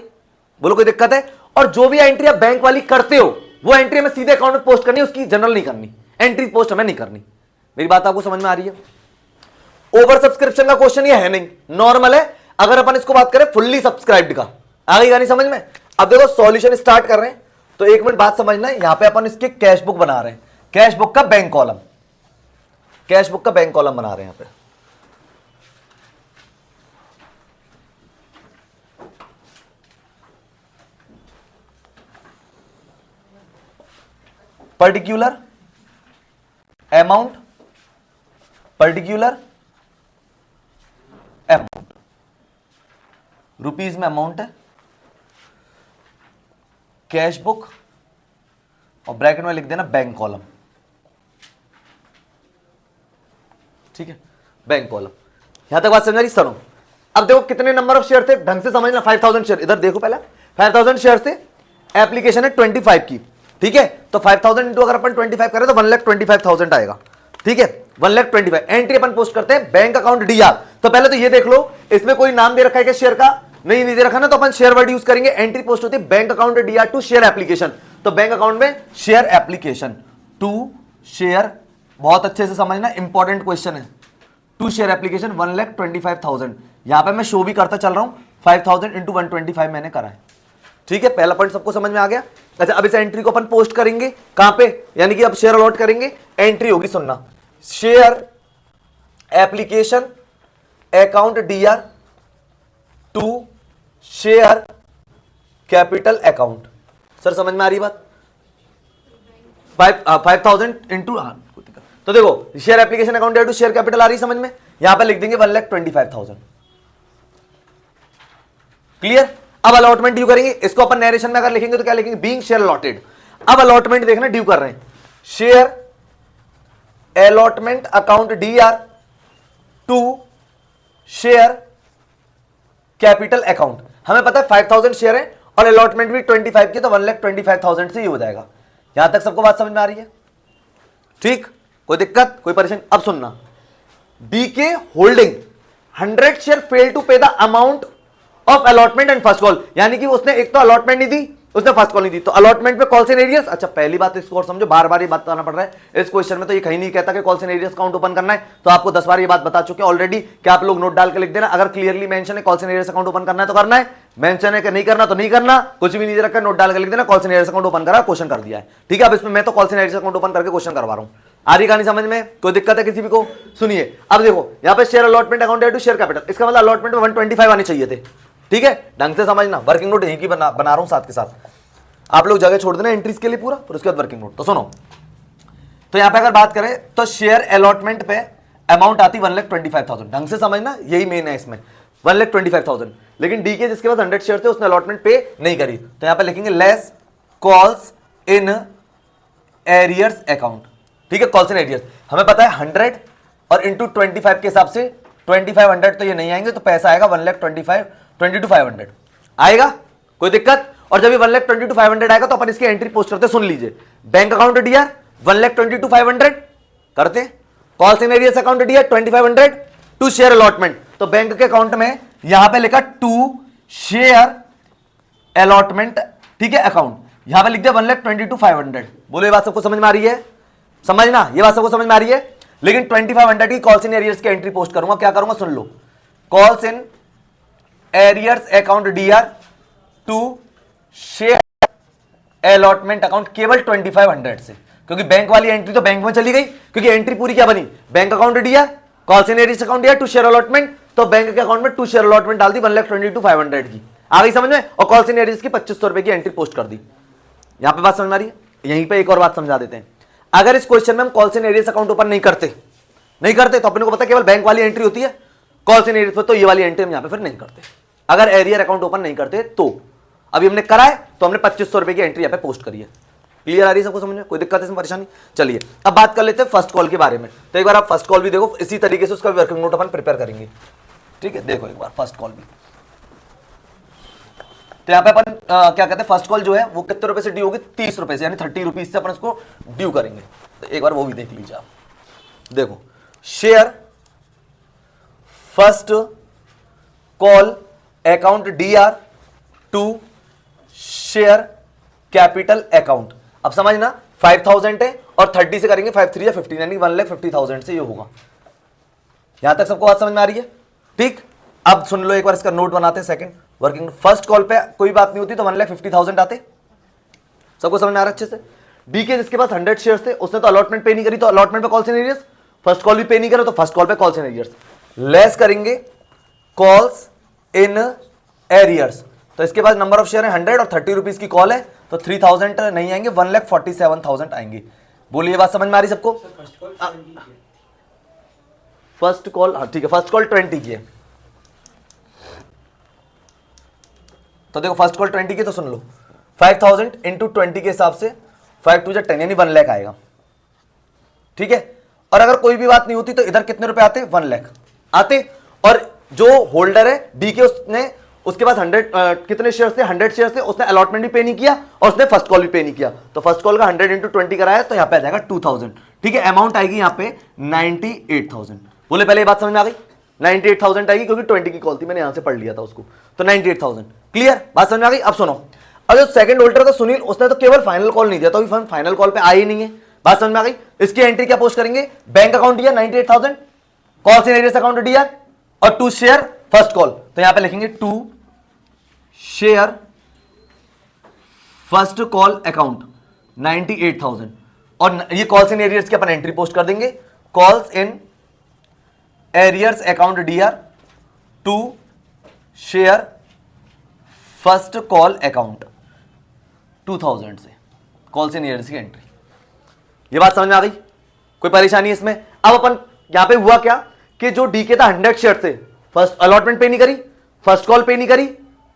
बोलो कोई दिक्कत है? और जो भी एंट्री आप बैंक वाली करते हो वो एंट्री हमें सीधे अकाउंट में पोस्ट करनी है, उसकी जनरल नहीं करनी, एंट्री पोस्ट हमें नहीं करनी। मेरी बात आपको समझ में आ रही है? ओवर सब्सक्रिप्शन का क्वेश्चन ये है नहीं, नॉर्मल है। अगर अपन इसको बात करें फुल्ली सब्सक्राइब्ड का, आ गई गानी समझ में? अब देखो सॉल्यूशन स्टार्ट कर रहे हैं तो 1 मिनट बात समझना है। यहां पे अपन इसके कैश बुक बना रहे हैं, कैश बुक का बैंक कॉलम, कैश बुक का बैंक कॉलम बना रहे हैं यहां पे। Particular amount, particular amount, rupees में अमाउंट है, कैश बुक और ब्रैकेट में लिख देना बैंक कॉलम। ठीक है, बैंक कॉलम। यहां तक बात समझ रही? सुनो, अब देखो कितने नंबर ऑफ शेयर थे, ढंग से समझना। 5,000 शेयर, इधर देखो पहले 5,000 शेयर थे, एप्लीकेशन है 25 की। ठीक है, तो 5,000 इंटू अगर अपन 25 करें तो 1,25,000 आएगा। ठीक है, 1,25,000। एंट्री अपन पोस्ट करते हैं बैंक अकाउंट डीआर। तो पहले तो ये देख लो इसमें कोई नाम दे रखा है क्या शेयर का? नहीं दे रखा ना, तो अपन शेयर वर्ड यूज करेंगे। एंट्री पोस्ट होती है bank account DR to share application, तो बैंक अकाउंट में शेयर एप्लीकेशन टू शेयर, बहुत अच्छे से समझना, इंपॉर्टेंट क्वेश्चन है। To share application 1,25,000। यहां पे मैं शो भी करता चल रहा हूं 5,000 इंटू 125 मैंने करा है। ठीक है, पहला पॉइंट सबको समझ में आ गया? अच्छा, अब इस एंट्री को अपन पोस्ट करेंगे कहां पे, यानी कि अब शेयर अलॉट करेंगे, एंट्री होगी, सुनना, share application account DR to share capital account. Sir समझ में आ रही बात? 5,000 इंटू, तो देखो share application account DR to share capital आ रही समझ में? यहां पे लिख देंगे 1,25,000। क्लियर? अब अलॉटमेंट ड्यू करेंगे, इसको अपन नरेशन में अगर लिखेंगे तो क्या लिखेंगे? Being share allotted. अब अलॉटमेंट देखना ड्यू कर रहे हैं, share allotment account DR to share capital account. हमें पता है 5,000 शेयर है और अलॉटमेंट भी 25 की, तो 1,25,000 से ही हो जाएगा। यहां तक सबको बात समझ में आ रही है? ठीक, कोई दिक्कत, कोई परेशानी? अब सुनना, DK holding 100 share fail to pay the amount of allotment and first call, यानी कि उसने एक तो अलॉटमेंट नहीं दी, उसने फर्स्ट कॉल नहीं दी, तो अलॉटमेंट पे कॉल्स इन एरियर्स। अच्छा, पहली बात इसको और समझो, बार बार ये बात बताना पड़ रहा है इस क्वेश्चन में, तो ये कहीं नहीं कहता कि calls in arrears account open करना है, तो आपको 10 बार ये बात बता चुके ऑलरेडी। क्या आप लोग नोट डाल के लिख देना, अगर क्लियरली मेंशन है calls in arrears account open करना है तो करना है, मेंशन है कि नहीं करना तो नहीं करना, कुछ भी नहीं दे रखा, नोट डाल के लिख देना calls in arrears account open करा, क्वेश्चन कर दिया है। ठीक है, अब इसमें मैं तो calls in arrears account open करके क्वेश्चन करवा रहा हूं। आ रही कहानी समझ में? कोई दिक्कत है किसी भी को? सुनिए, अब देखो यहां पे share allotment account to share capital, इसका मतलब अलॉटमेंट में 125 आने चाहिए थे। ठीक है, ढंग से समझना, वर्किंग नोट यहीं की बना रहा हूं साथ के साथ। आप लोग जगह छोड़ देना एंट्रीज के लिए पूरा, फिर उसके बाद वर्किंग नोट। तो सुनो, तो यहां पे अगर बात करें तो शेयर अलॉटमेंट पे अमाउंट आती 1,25,000, ढंग से समझना, यही मेन है इसमें 1,25,000। लेकिन डी के जिसके पास 100 शेयर थे उसने अलॉटमेंट पे नहीं करी, तो यहां पे लिखेंगे less calls in arrears account. ठीक है, कॉल्स इन एरियर्स हमें पता है 100 और इंटू 25 के हिसाब से 2500 तो ये नहीं आएंगे, तो पैसा आएगा 1,22,500 आएगा, कोई दिक्कत। और जब ये 1,22,500 आएगा तो अपन इसकी एंट्री पोस्ट करते, सुन लीजिए, बैंक अकाउंट डीआर 1,22,500 करते, calls in arrears account DR 2,500 to share allotment. तो बैंक के अकाउंट में यहां पे लिखा टू शेयर अलॉटमेंट, ठीक है, अकाउंट, यहां पे लिख दिया 1,22,500। बोलो ये बात सबको समझ में आ रही है? समझना, ये बात सबको समझ में आ रही है। लेकिन 2,500 की कॉल्स इन एरियर्स की एंट्री पोस्ट करूंगा, क्या करूंगा सुन लो, calls in arrears account DR to share allotment account केवल 2,500 से, क्योंकि बैंक वाली एंट्री तो बैंक में चली गई, क्योंकि एंट्री पूरी क्या बनी, bank account DR calls in arrears account DR to share allotment, तो बैंक के अकाउंट में टू शेयर अलॉटमेंट डाल दी 1,22,500 की, आ गई समझ में, और कॉल्स इन एरियर्स की 2,500 रुपए की एंट्री पोस्ट कर दी। यहां पे बात समझ में आ रही है? यहीं पे एक और बात समझा देते हैं, अगर इस क्वेश्चन में हम calls in arrears account open नहीं करते तो अपने को पता केवल बैंक वाली एंट्री होती है, कॉल्स इन एरियर्स पर तो ये वाली एंट्री हम यहां पे फिर नहीं करते, अगर एरियर अकाउंट ओपन नहीं करते तो। अभी हमने करा है तो हमने 2,500 रुपए की एंट्री यहां पे पोस्ट करी है। क्लियर आ रही है सबको समझ में? कोई दिक्कत है इसमें, परेशानी? चलिए अब बात कर लेते हैं फर्स्ट कॉल के बारे में। तो एक बार आप फर्स्ट कॉल भी देखो, इसी तरीके से उसका वर्किंग नोट अपन प्रिपेयर करेंगे। ठीक है, देखो एक बार फर्स्ट कॉल भी। तो यहाँ पे अपन क्या कहते हैं, फर्स्ट कॉल जो है वो कितने रुपए से ड्यू होगी, 30 रुपए से, यानी 30 रुपीज से अपन इसको ड्यू करेंगे। तो एक बार वो भी देख लीजिए आप। देखो, share first call account DR to share capital account. अब समझना 5,000 है और 30 से करेंगे 5 3 या 15, यानी 1,50,000 से ये होगा। यहां तक सबको बात समझ में आ रही है? ठीक, अब सुन लो एक बार, इसका नोट बनाते हैं। सेकंड वर्किंग, फर्स्ट कॉल पे कोई बात नहीं होती तो 1,50,000 आते, सबको समझ में आ रहा है अच्छे से। डी के जिसके पास 100 शेयर्स थे उसने तो अलॉटमेंट पे नहीं करी, तो अलॉटमेंट पे calls in arrears, first call भी पे नहीं करा तो फर्स्ट कॉल पे कॉल्स इन एरियर्स, लेस करेंगे कॉल्स इन एरियर्स। तो इसके पास नंबर ऑफ शेयर है 100 और 30 रुपीज की कॉल है, तो 3,000 नहीं आएंगे, 1,47,000 आएंगे। बोलिए बात समझ में आ रही सबको? फर्स्ट कॉल, हाँ ठीक है, फर्स्ट कॉल 20 की है, तो देखो फर्स्ट कॉल 20 की, तो सुन लो 5,000 इंटू 20 के हिसाब से 5 2 10, यानी 1 लाख आएगा। ठीक है, और अगर कोई भी बात नहीं होती तो इधर कितने रुपए आते, 1 लाख आते। और जो होल्डर है डी के, उसके पास 100 कितने शेयर थे, 100 शेयर थे, उसने अलॉटमेंट भी पे नहीं किया और उसने फर्स्ट कॉल भी पे नहीं किया, तो फर्स्ट कॉल का 100 इंटू 20 कराया तो यहाँ पे आ जाएगा 2,000। ठीक है, अमाउंट आएगी यहाँ पे 98,000। बोले पहले ये बात समझ में आ गई, 98,000 आएगी, क्योंकि 20 की कॉल थी, मैंने यहां से पढ़ लिया था उसको, तो 98,000। क्लियर, बात समझ में आ गई? अब सुनो, अब जो सेकंड होल्डर था सुनील, उसने तो केवल फाइनल कॉल नहीं दिया, तो अभी फर्म फाइनल कॉल पे आई ही नहीं है। बात समझ में आ गई? इसकी एंट्री क्या पोस्ट करेंगे, बैंक अकाउंट दिया 98,000, कॉल्स इन एरियर्स अकाउंट दिया और टू शेयर फर्स्ट कॉल, तो यहां पे लिखेंगे to share first call account 98,000, और ये कॉल्स इन एरियर्स की अपन एंट्री पोस्ट कर देंगे, calls in arrears account DR to share first call account 2,000 से, कॉल्स इन एरियर्स की एंट्री। ये बात समझ में आ गई? कोई परेशानी है इसमें? अब अपन यहां पे हुआ क्या कि जो डी के था 100 शेयर थे, फर्स्ट अलॉटमेंट पे नहीं करी, फर्स्ट कॉल पे नहीं करी,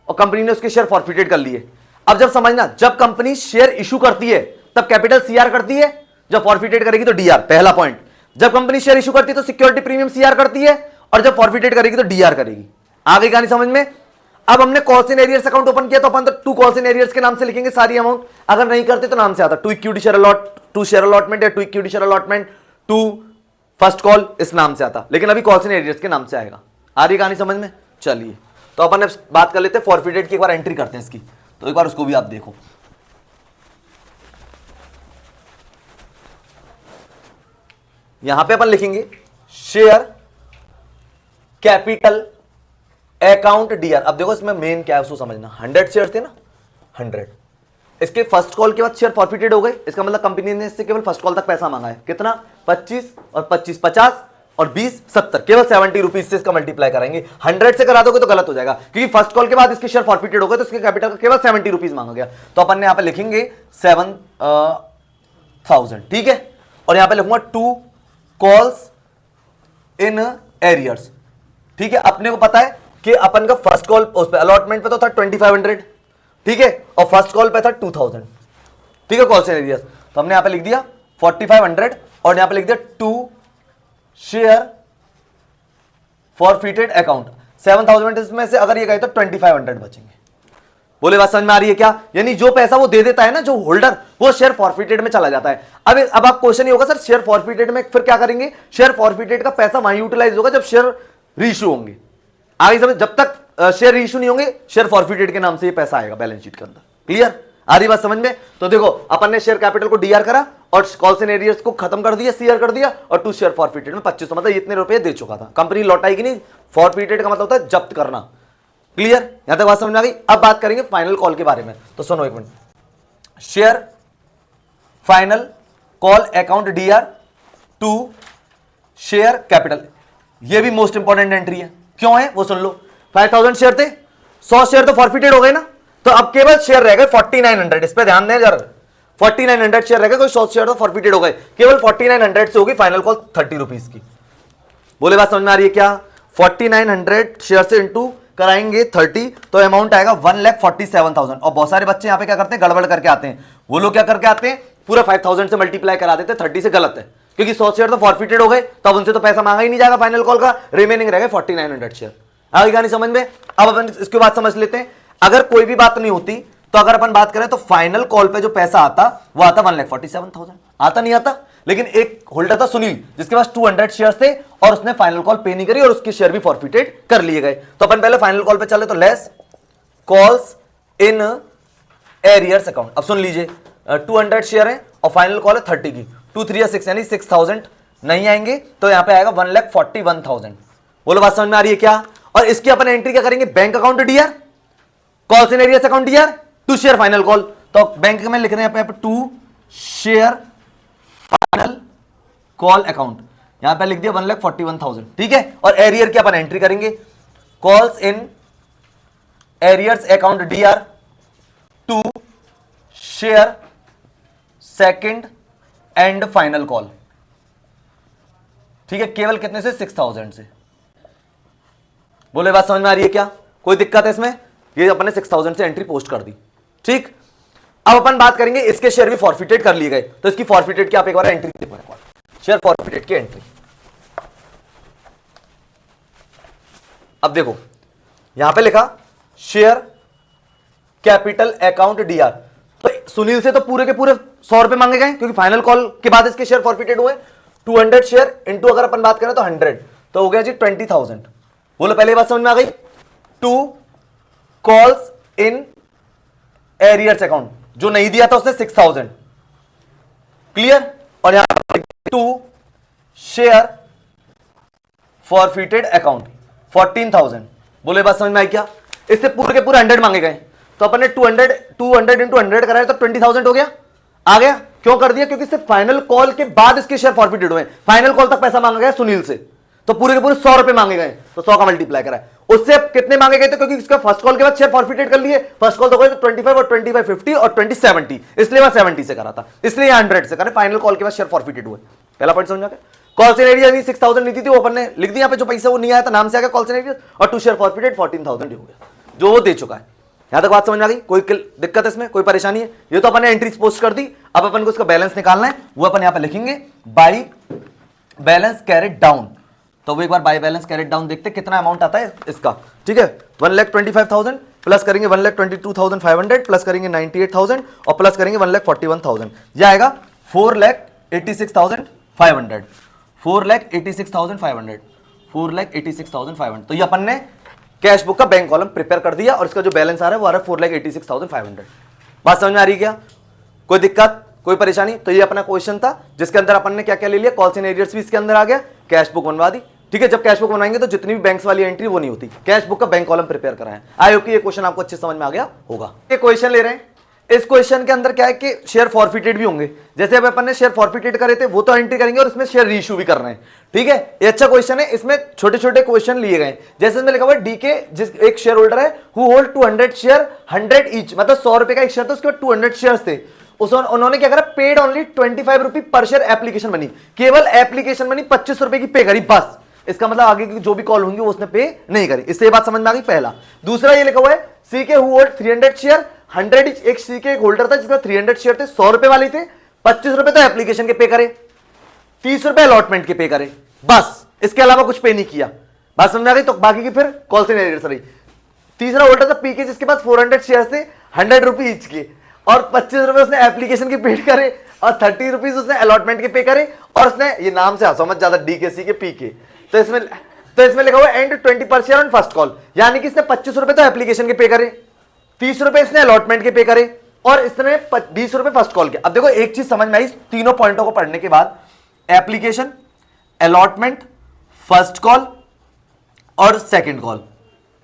और कंपनी ने उसके शेयर फॉरफिटेड कर लिए। अब जब समझना, जब कंपनी शेयर इशू करती है तब कैपिटल सीआर करती है, जब फॉरफिटेड करेगी तो डीआर, पहला पॉइंट। जब कंपनी शेयर इशू करती है तो सिक्योरिटी प्रीमियम सीआर करती है, और जब फॉरफिटेड करेगी तो डीआर करेगी। आ गई कहानी समझ में? अब हमने calls in arrears account open किया, तो अपन तो टू कॉल्स इन एरियर्स के नाम से लिखेंगे सारी अमाउंट, अगर नहीं करते तो नाम से आता to equity share allot, to share allotment या to equity share allotment, to first call, इस नाम से आता, लेकिन अभी कॉल्स इन एरियर्स के नाम से आएगा। आ रही कहानी समझ में? चलिए, तो अपन बात कर लेते हैं फॉरफिटेड की, एक बार एंट्री करते हैं इसकी, तो एक बार उसको भी आप देखो। यहां पे अपन लिखेंगे शेयर कैपिटल अकाउंट डीआर। अब देखो इसमें मेन क्या है उसको समझना, 100 शेयर थे ना, 100, इसके फर्स्ट कॉल के बाद शेयर फॉरफिटेड हो गए, इसका मतलब कंपनी ने इससे केवल फर्स्ट कॉल तक पैसा मांगा है, कितना, 25 और 25 50, और 20 70, केवल 70 रुपीज से इसका मल्टीप्लाई करेंगे। 100 से करा दोगे तो गलत हो जाएगा, क्योंकि फर्स्ट कॉल के बाद इसके शेयर फॉरफिटेड हो गए तो इसके कैपिटल का केवल 70 रुपीज मांगा गया। तो अपन ने यहां पे लिखेंगे 7000, ठीक है। और यहां पे लिखूंगा 2 कॉल्स इन एरियर्स, ठीक है। अपने को पता है कि अपन का फर्स्ट कॉल उस पे अलॉटमेंट पे तो था 2500, ठीक है, और फर्स्ट कॉल पे था 2000, ठीक है, कॉल्स इन एरियर्स। तो हमने यहां पे लिख दिया 4500 और यहां पे लिख दिया 2 शेयर फॉरफिटेड अकाउंट। 7000 में से अगर ये गए तो 2500 बचेंगे। बोले बात समझ में आ रही है क्या? यानी जो पैसा वो दे देता है ना जो होल्डर, वो शेयर फॉरफिटेड में चला जाता है। अब आप क्वेश्चन ये होगा सर शेयर फॉरफिटेड में फिर क्या करेंगे? शेयर फॉरफिटेड का पैसा वहां यूटिलाइज होगा जब शेयर रीइश्यू होंगे। आगे समझ, जब तक शेयर रीइश्यू नहीं होंगे शेयर फॉरफिटेड के नाम से ये पैसा आएगा बैलेंस शीट के अंदर। क्लियर? आ रही बात समझ में? तो देखो अपन ने शेयर कैपिटल को डीआर करा और कॉल्स इन एरियर्स को खत्म कर दिया, सीआर कर दिया, और 2 शेयर फॉरफिटेड में 2500, मतलब इतने रुपए दे चुका था। कंपनी लौटाएगी नहीं। फॉरफिटेड का मतलब होता है जब्त करना। क्लियर? यहां तक बात समझ में आ गई? अब बात करेंगे फाइनल कॉल के बारे में। तो सुनो एक minute, share final call account DR to share capital, ये भी मोस्ट इंपॉर्टेंट एंट्री है। क्यों है वो सुन लो। 5000 शेयर थे, 100 शेयर तो फॉरफिटेड हो गए ना, तो अब केवल शेयर रह गए 4900। इस पे ध्यान दें जरा, 4900 शेयर रह गए, कोई 100 शेयर तो फॉरफिटेड हो गए, केवल 4900 से होगी फाइनल कॉल 30 रुपीज की। बोले बात समझ में आ रही है क्या? 4900 शेयर से इंटू कराएंगे 30 तो अमाउंट आएगा 1,47,000। और बहुत सारे बच्चे यहां पे क्या करते हैं, गड़बड़ करके आते हैं। वो लोग क्या करके आते हैं, पूरा 5000 से मल्टीप्लाई करा देते हैं 30 से। गलत है, क्योंकि 100 शेयर तो फॉरफिटेड हो गए, तब उनसे तो पैसा मांगा ही नहीं जाएगा फाइनल कॉल का, रिमेनिंग रह गए 4900 शेयर। आगे कहानी समझ में? अब अपन इसके बाद समझ लेते हैं। अगर कोई भी बात नहीं होती तो अगर अपन बात करें तो फाइनल कॉल पे जो पैसा आता वो आता 1,47,000, आता नहीं आता। लेकिन एक होल्डर था सुनील, जिसके पास 200 शेयर्स थे और उसने फाइनल कॉल पे नहीं करी और उसके शेयर भी फॉरफिटेड कर लिए गए। तो अपन पहले फाइनल कॉल पे चले, तो less calls in arrears account. अब सुन लीजिए, 200 शेयर है और फाइनल कॉल है 30 की, 2 3 6 यानी 6000 नहीं आएंगे, तो यहां पे आएगा 1,41,000। बोलो बात समझ में आ रही है क्या? और इसकी अपन एंट्री क्या करेंगे? Bank account DR, calls in arrears account D R, 2 share final call. तो बैंक में लिख रहे हैं यहाँ पे 2 शेयर फाइनल कॉल अकाउंट, यहां पे लिख दिया 1,41,000, ठीक है। और एरियर की अपन एंट्री करेंगे, calls in arrears account D R 2 share second and final call, ठीक है। केवल कितने से? 6000 से। बोले बात समझ में आ रही है क्या? कोई दिक्कत है इसमें? ये अपन ने 6000 से एंट्री पोस्ट कर दी, ठीक। अब अपन बात करेंगे इसके शेयर भी फॉरफिटेड कर लिए गए, तो इसकी फॉरफिटेड की आप एक बार एंट्री देखो, शेयर फॉरफिटेड की एंट्री। अब देखो यहां पे लिखा शेयर कैपिटल अकाउंट डीआर, तो सुनील से तो पूरे के पूरे 100 रुपए मांगे गए, क्योंकि फाइनल कॉल के बाद इसके शेयर फॉरफिटेड हुए। 200 शेयर इंटू अगर अपन बात करें तो 100, तो हो गया जी 20,000। बोलो पहले बात समझ में आ गई? 2 कॉल्स इन एरियर्स अकाउंट, जो नहीं दिया था उसने 6000, क्लियर। और यहां 2 शेयर फॉरफिटेड अकाउंट 14,000। बोले बात समझ में आई क्या? इससे पूरे के पूरे 100 मांगे गए, तो अपन ने 200 इंटू 100 कराया तो 20,000 हो गया। आ गया? क्यों कर दिया? क्योंकि सिर्फ फाइनल कॉल के बाद इसके शेयर फॉरफिटेड हुए। फाइनल कॉल तक पैसा मांगा गया सुनील से, तो पूरे के पूरे 100 रुपए मांगे गए, तो 100 का मल्टीप्लाई करा। उससे कितने मांगे गए थे? क्योंकि इसका फर्स्ट कॉल के बाद शेयर फॉरफिटेड कर लिए। फर्स्ट कॉल तो गए तो 25 और 25 50 और 20 70, इसलिए मैं 70 से करा था, इसलिए 100 से करा। फाइनल कॉल के बाद शेयर फॉरफिटेड हुए। पहला पॉइंट समझ गए? कॉल्स इन एरिया 6000 नहीं थी, वो अपन ने लिख दिया यहाँ पे, जो पैसा वो नहीं आया था नाम से आ गया कॉल्स इन एरिया, और 2 शेयर फॉरफिटेड 14,000 हो गया, जो वो दे चुका है। यहां तक बात समझ में आ गई? कोई दिक्कत है इसमें? कोई परेशानी है? ये तो अपन ने एंट्रीज पोस्ट कर दी। अब अपन को इसका बैलेंस निकालना है, वो अपन यहां पे लिखेंगे बाई बैलेंस कैरेट डाउन। तो वो एक बार बाई बैलेंस कैरेट डाउन देखते कितना अमाउंट आता है इसका, ठीक है। 1,25,000 प्लस करेंगे 1,22,500 प्लस करेंगे 98,000 और प्लस करेंगे 1,41,000, यह आएगा 4,86,500, 4,86,500, 4,86,500। तो ये अपन ने कैश बुक का बैंक कॉलम प्रिपेयर कर दिया और इसका जो बैलेंस आ रहा है वो आ रहा है 4,86,500। बात समझ में आ रही है क्या? कोई दिक्कत, कोई परेशानी? तो ये अपना क्वेश्चन था जिसके अंदर अपन ने क्या क्या ले लिया, कॉल्स इन एरियर्स भी इसके अंदर आ गया, कैश बुक बनवा दी, ठीक है। जब कैश बुक बनवाएंगे तो जितनी भी बैंक्स वाली एंट्री वो नहीं होती, कैश बुक का बैंक कॉलम प्रिपेयर कराएं। आई होप कि ये क्वेश्चन आपको अच्छे समझ में आ गया होगा। ये क्वेश्चन ले रहे हैं इस क्वेश्चन के अंदर क्या है कि शेयर फॉरफिटेड भी होंगे, जैसे अब अपन ने शेयर फॉरफिटेड करे थे वो तो एंट्री करेंगे और इसमें शेयर रीइश्यू भी कर रहे हैं। ठीक है, ये अच्छा क्वेश्चन है, इसमें छोटे छोटे क्वेश्चन लिए गए, जैसे इसमें लिखा हुआ है डीके जिस एक शेयर होल्डर है हु होल्ड 200 शेयर 100 ईच, मतलब 100 रुपए का एक शेयर था, उसके बाद 200 शेयर थे, उन्होंने क्या करा, पेड ओनली 25 रुपी पर शेयर एप्लीकेशन मनी, केवल एप्लीकेशन मनी 25 रुपए की पे करी बस। इसका मतलब आगे की जो भी कॉल होंगी वो उसने पे नहीं करी। इससे ये बात समझ में आ गई पहला। दूसरा ये लिखा हुआ है सीके हु होल्ड 300 शेयर 100 एक सीके एक होल्डर था जिसका 300 शेयर थे, 100 रुपए वाले थे, 25 रुपए तो एप्लीकेशन के पे करे, 30 रुपए अलॉटमेंट के पे करे, बस इसके अलावा कुछ पे नहीं किया। बात समझ आ गई? तो बाकी की फिर कॉल से नहीं रही। तीसरा होल्डर था पीके जिसके पास 400 शेयर थे 100 रुपए ईच के, और 25 रुपए उसने एप्लीकेशन के पे करे और 30 रुपीज उसने अलॉटमेंट के पे करे, और उसने ये नाम से समझ ज्यादा डीकेसी के पीके, तो इसमें लिखा हुआ एंड 20 पर शेयर ऑन फर्स्ट कॉल, यानी कि इसने 25 रुपए तो एप्लीकेशन के पे करे, 30 रुपए इसने अलॉटमेंट के पे करे, और इसने 20 रुपए फर्स्ट कॉल के। अब देखो एक चीज समझ में आई तीनों पॉइंटों को पढ़ने के बाद, एप्लीकेशन, अलॉटमेंट, फर्स्ट कॉल और सेकंड कॉल।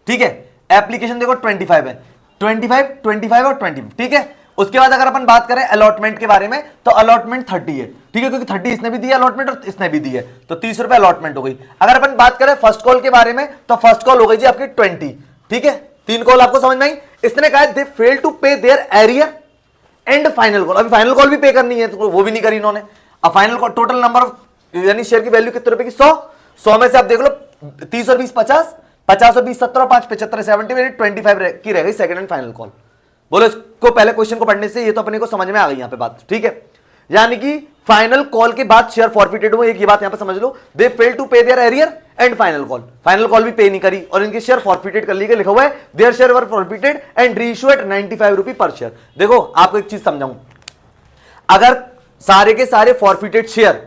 ठीक है, एप्लीकेशन देखो 25 है, 25 और 20। ठीक है, उसके बाद अगर अपन बात करें अलॉटमेंट के बारे में तो अलॉटमेंट 30 है। ठीक है, क्योंकि 30 इसने भी दिया अलॉटमेंट और इसने भी दी है, तो 30 रुपए अलॉटमेंट हो गई। अगर अपन बात करें फर्स्ट कॉल के बारे में तो फर्स्ट कॉल हो गई जी आपकी 20। ठीक है, 3 कॉल आपको समझ में आई। इसने कहा they fail to pay their arrear and final call, अभी फाइनल कॉल भी पे करनी है तो वो भी नहीं करी इन्होंने। अब final call total number of यानी शेयर की वैल्यू कितने रुपए की, 100 में से आप देख लो 30 और 20 50, 50 और 20 70 और 5 75 70 यानी 25 की रह गई सेकंड एंड फाइनल कॉल। बोलो इसको पहले क्वेश्चन को पढ़ने से ये तो अपने को समझ में आ गई यहां पे बात। ठीक है, यानी कि फाइनल कॉल के बाद शेयर फॉरफिटेड हुए, एक ये बात यहां पे समझ लो, they fail to pay their arrear and final call भी पे नहीं करी और इनके शेयर फॉरफिटेड कर ली गई। लिखा हुआ है their share were forfeited and reissue at 95 rupee per share. देखो आपको एक चीज समझाऊं, अगर सारे के सारे फॉरफिटेड शेयर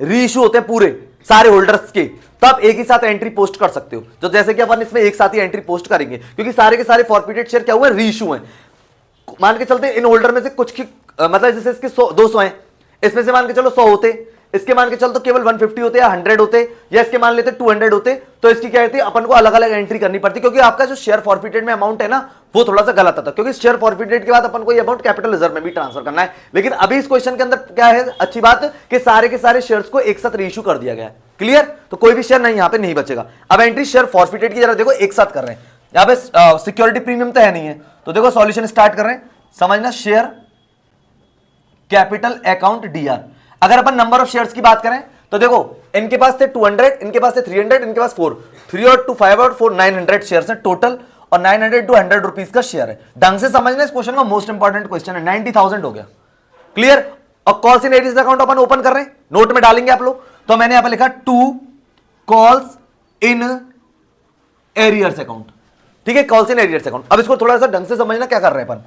रीइश्यू होते हैं पूरे सारे होल्डर्स के, तो आप एक ही साथ एंट्री पोस्ट कर सकते हो। तो जैसे कि अपन इसमें एक साथ ही एंट्री पोस्ट करेंगे क्योंकि सारे के सारे फॉरफिटेड शेयर क्या हुए, रीइश्यू हैं। मान के चलते इन होल्डर में से कुछ की मतलब जैसे इसके 200 हैं, इसमें से मान के चलो 100 होते, इसके मान के चलो तो केवल 150 होते या 100 होते, या इसके मान लेते 200 होते, तो इसकी क्या होती है, अपन को अलग अलग एंट्री करनी पड़ती, क्योंकि आपका जो शेयर फॉरफिटेड में अमाउंट है ना वो थोड़ा सा गलत आता है, क्योंकि शेयर फॉरफिटेड के बाद अपन को ये अमाउंट कैपिटल रिजर्व में भी ट्रांसफर करना है। लेकिन अभी इस क्वेश्चन के अंदर क्या है अच्छी बात कि सारे के सारे शेयर्स को एक साथ रीइश्यू कर दिया गया है। क्लियर? तो कोई भी शेयर नहीं यहां पे नहीं बचेगा। अब एंट्री शेयर फॉरफिटेड की जरा देखो एक साथ कर रहे हैं, यहां पे सिक्योरिटी प्रीमियम तो है नहीं है, तो देखो सॉल्यूशन स्टार्ट कर रहे हैं। समझना, शेयर कैपिटल अकाउंट डीआर। अगर अपन नंबर ऑफ शेयर्स की बात करें तो देखो इनके पास थे 200, इनके पास थे 300, इनके पास 4, 3 और 2 5 और 4 900 शेयर्स हैं टोटल, और 900 टू 100 रुपीज का शेयर है। ढंग से समझना, इस क्वेश्चन का मोस्ट इंपॉर्टेंट क्वेश्चन है। 90,000 हो गया। क्लियर? और calls in arrears account upon open कर रहे हैं, नोट में डालेंगे आप लोग। तो मैंने यहां पर लिखा 2 कॉल्स इन एरियर्स अकाउंट। ठीक है, कॉल्स इन एरियर्स अकाउंट। अब इसको थोड़ा सा ढंग से समझना क्या कर रहे हैं अपन।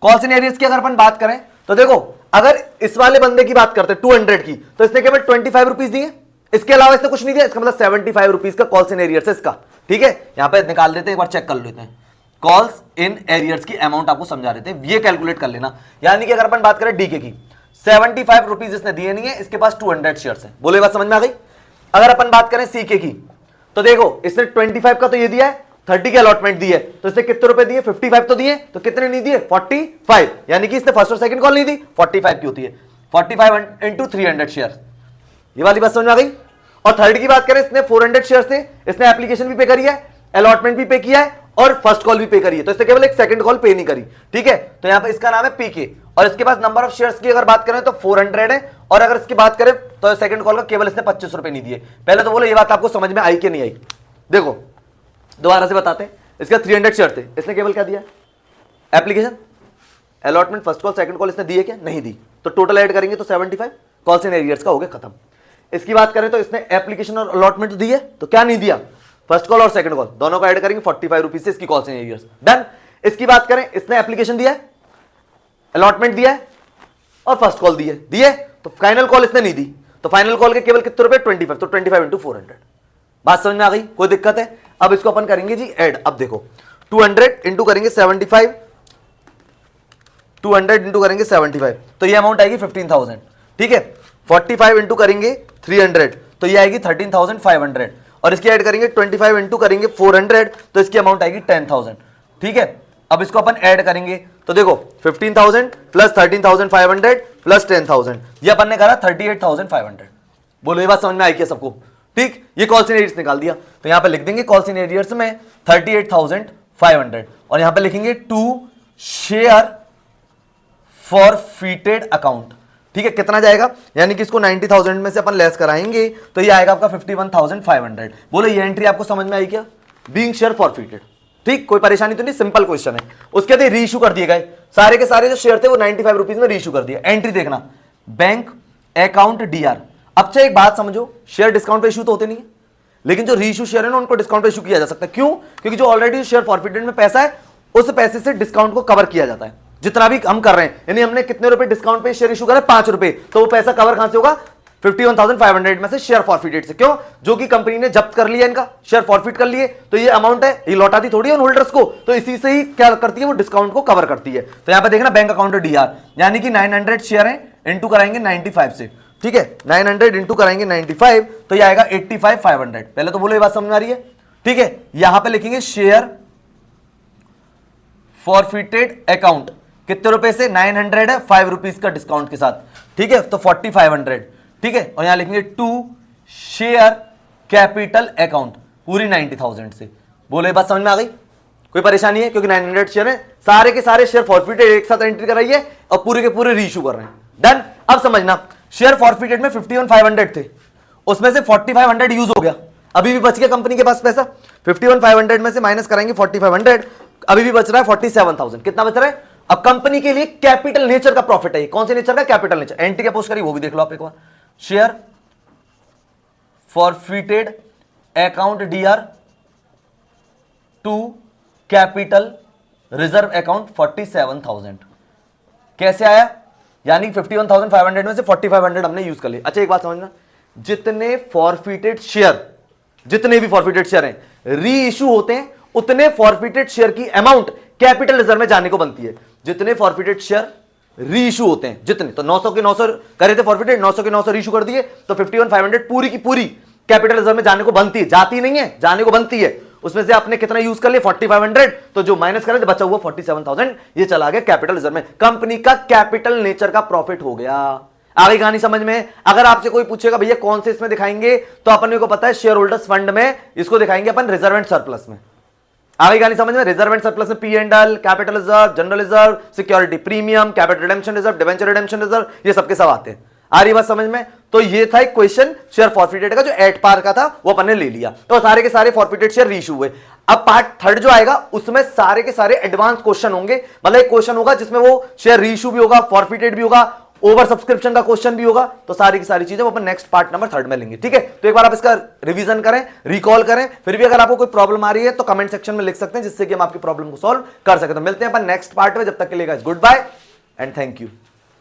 कॉल्स इन एरियर्स की अगर अपन बात करें तो देखो अगर इस वाले बंदे की बात करते हैं 200 की, तो इसने केवल 25 रुपीज दिए, इसके अलावा इसने कुछ नहीं दिया, इसका मतलब 75 रुपीज का कॉल्स इन एरियर्स है इसका। ठीक है, यहां पे निकाल देते हैं, एक बार चेक कर लेते हैं। कॉल्स इन एरियर्स की अमाउंट आपको समझा रहे थे, ये कैलकुलेट कर लेना। यानी कि अगर अपन बात करें डीके की, 75 रुपीज इसने दिए नहीं है, इसके पास 200 शेयर्स है। बोलो ये बात समझ में आ गई? अगर अपन बात करें सीके की तो देखो इसने 25 का तो ये दिया है, 30 की अलॉटमेंट दी है, तो इसने कितने रुपए दिए, 55 तो दिए, तो कितने नहीं दिए, 45, यानी कि इसने फर्स्ट और सेकंड कॉल नहीं दी, 45 की होती है, 45 इंटू 300 शेयर। ये वाली बात समझ में आ गई? और थर्ड की बात करें, इसने 400 शेयर थे, इसने एप्लीकेशन भी पे करी है, अलॉटमेंट भी पे किया है और फर्स्ट कॉल भी पे करी है, तो इसने केवल एक सेकंड कॉल पे नहीं करी। ठीक है, तो यहां पर इसका नाम है पीके, और इसके पास नंबर ऑफ शेयर्स की अगर बात करें तो 400 है, और अगर इसकी बात करें तो सेकंड कॉल का केवल इसने 25 रुपए नहीं दिए। पहले तो बोलो ये बात आपको समझ में आई कि नहीं आई? देखो दोबारा से बताते हैं, इसका 300 शेयर थे, इसने केवल क्या दिया, application, allotment, first call, second call इसने दी है क्या? नहीं दी, तो टोटल ऐड करेंगे तो 75 कॉल्स इन एरियर्स का हो गया खत्म। इसकी बात करें तो इसने एप्लीकेशन और अलॉटमेंट दी है, तो क्या नहीं दिया, फर्स्ट कॉल और सेकंड कॉल दोनों का ऐड करेंगे 45 रुपीज से इसकी कॉल्स इन एरियर्स डन। इसकी बात करें, इसने एप्लीकेशन दिया है, अलॉटमेंट दिया है और फर्स्ट कॉल दी है, तो फाइनल कॉल इसने नहीं दी, तो फाइनल कॉल के केवल कितने रुपए, 25, तो 25 इंटू 400। बात समझ में आ गई? कोई दिक्कत है? अब इसको अपन करेंगे जी ऐड। अब देखो 200 इंटू करेंगे 75, 200 इंटू करेंगे 75, तो ये अमाउंट आएगी 15,000। ठीक है, 45 इंटू करेंगे 300, तो ये आएगी 13,500, और इसकी ऐड करेंगे 25 इंटू करेंगे 400, तो इसकी अमाउंट आएगी 10,000। ठीक है, अब इसको अपन ऐड करेंगे तो देखो 15,000 प्लस 13,500 प्लस 10,000, ये अपन ने करा 38,500। बोलो ये बात समझ में आई क्या सबको? ठीक, ये कॉल सिनेरियर्स निकाल दिया, तो यहां पे लिख देंगे कॉल सिनेरियर्स में 38,500 और यहां पे लिखेंगे टू शेयर फॉरफीटेड अकाउंट। ठीक है, कितना जाएगा, यानी कि इसको 90,000 में से अपन लेस कराएंगे तो ये आएगा आपका 51,500। बोलो ये एंट्री आपको समझ में आई क्या? Being share forfeited. ठीक, कोई परेशानी तो नहीं, सिंपल क्वेश्चन है। उसके बाद रीइश्यू कर दिए गए, सारे के सारे जो शेयर थे वो 95 रुपीज में रीइश्यू कर दिया। एंट्री देखना, बैंक अकाउंट डीआर। अब चाहे एक बात समझो, शेयर डिस्काउंट पे इश्यू तो होते नहीं है, लेकिन जो रीइश्यू शेयर है ना उनको डिस्काउंट पे इश्यू किया जा सकता है। क्यों? क्योंकि जो ऑलरेडी शेयर फॉरफीटेड में पैसा है उस पैसे से डिस्काउंट को कवर किया जाता है, जितना भी हम कर रहे हैं। यानी हमने कितने रुपए डिस्काउंट पे शेयर इशू करा, 5 रुपए, तो वो पैसा कवर कहां से होगा? 51,500 में से शेयर फॉरफीटेड से। क्यों? जो कि कंपनी ने जब्त कर लिया, इनका शेयर फॉरफीट कर लिए, तो ये अमाउंट है, ये लौटाती थोड़ी है उन होल्डर्स को, तो इसी से ही क्या करती है वो डिस्काउंट को कवर करती है। तो यहां पे देखना बैंक अकाउंट डीआर, यानी कि 900 शेयर है, इंटू कराएंगे 95 से। ठीक है, 900 इंटू कराएंगे 95, तो ये आएगा 85,500। पहले तो बोलो ये बात समझ में आ रही है? ठीक है, यहां पे लिखेंगे शेयर फॉरफीटेड अकाउंट, कितने रुपए से? 900 है, 5 रुपीज का डिस्काउंट के साथ। ठीक है, तो 4500। ठीक है, और यहां लिखेंगे टू शेयर कैपिटल अकाउंट, पूरी 90,000 से। बोलो ये बात समझ में आ गई? कोई परेशानी है? क्योंकि 900 शेयर है, सारे के सारे शेयर फॉरफीटेड एक साथ एंट्री कराइए और पूरे के पूरे रीइश्यू कर रहे हैं। डन। अब समझना, शेयर फॉरफीटेड में 51,500 थे, उसमें से 4500 यूज हो गया, अभी भी बच गया कंपनी के पास पैसा। 51,500 में से माइनस कराएंगे 4500, अभी भी बच रहा है 47,000। कितना बच रहा है? अब कंपनी के लिए कैपिटल नेचर का प्रॉफिट है, कौन से नेचर का? Capital nature. एंट्री क्या पोस्ट करी वो भी देख लो आप एक बार, share forfeited account DR to capital reserve account 47,000। कैसे आया? यानी 51,500 में से 4500 हमने यूज कर लिया। अच्छा एक बात समझना, जितने फॉरफीटेड शेयर, जितने भी फॉरफीटेड शेयर हैं री इश्यू होते हैं, उतने फॉरफीटेड शेयर की अमाउंट कैपिटल रिजर्व में जाने को बनती है। जितने फॉरफीटेड शेयर री इश्यू होते हैं, जितने, तो 900 के 900 करे थे फॉरफीटेड, 900 के 900 री इश्यू कर दिए, तो 51,500 पूरी की पूरी कैपिटल रिजर्व में जाने को बनती है। जाती नहीं है, जाने को बनती है। उसमें से आपने कितना यूज कर लिया? 4500, तो जो माइनस करें तो बचा हुआ 47,000, ये चला गया कैपिटल रिजर्व में। कंपनी का कैपिटल नेचर का प्रॉफिट हो गया। आगे कहानी समझ में? अगर आपसे कोई पूछेगा भैया कौन से इसमें दिखाएंगे, तो अपन को पता है शेयर होल्डर्स फंड में इसको दिखाएंगे अपन रिजर्व एंड सरप्लस में। आगे कहानी समझ में? रिजर्व एंड सरप्लस में P and L, capital reserve, general reserve, security premium, capital redemption reserve, debenture redemption reserve, ये सबके सब आते हैं। आ रही बात समझ में? तो ये था एक क्वेश्चन शेयर फॉरफीटेड का, जो एट पार का था वो अपन ने ले लिया, तो सारे के सारे फॉरफीटेड शेयर रीइश्यू हुए। अब पार्ट थर्ड जो आएगा उसमें सारे के सारे एडवांस क्वेश्चन होंगे, मतलब एक क्वेश्चन होगा जिसमें वो शेयर रीइश्यू भी होगा, फॉरफीटेड भी होगा, ओवर सब्सक्रिप्शन का क्वेश्चन भी होगा। तो सारी की सारी चीजें वो अपन नेक्स्ट पार्ट नंबर 3 में लेंगे। ठीक है, तो एक बार आप इसका रिवीजन करें, रिकॉल करें, फिर भी अगर आपको कोई प्रॉब्लम आ रही है तो कमेंट सेक्शन में लिख सकते हैं, जिससे कि हम आपकी प्रॉब्लम को सॉल्व कर सकें। तो मिलते हैं अपन नेक्स्ट पार्ट में, जब तक के लिए guys goodbye and thank you.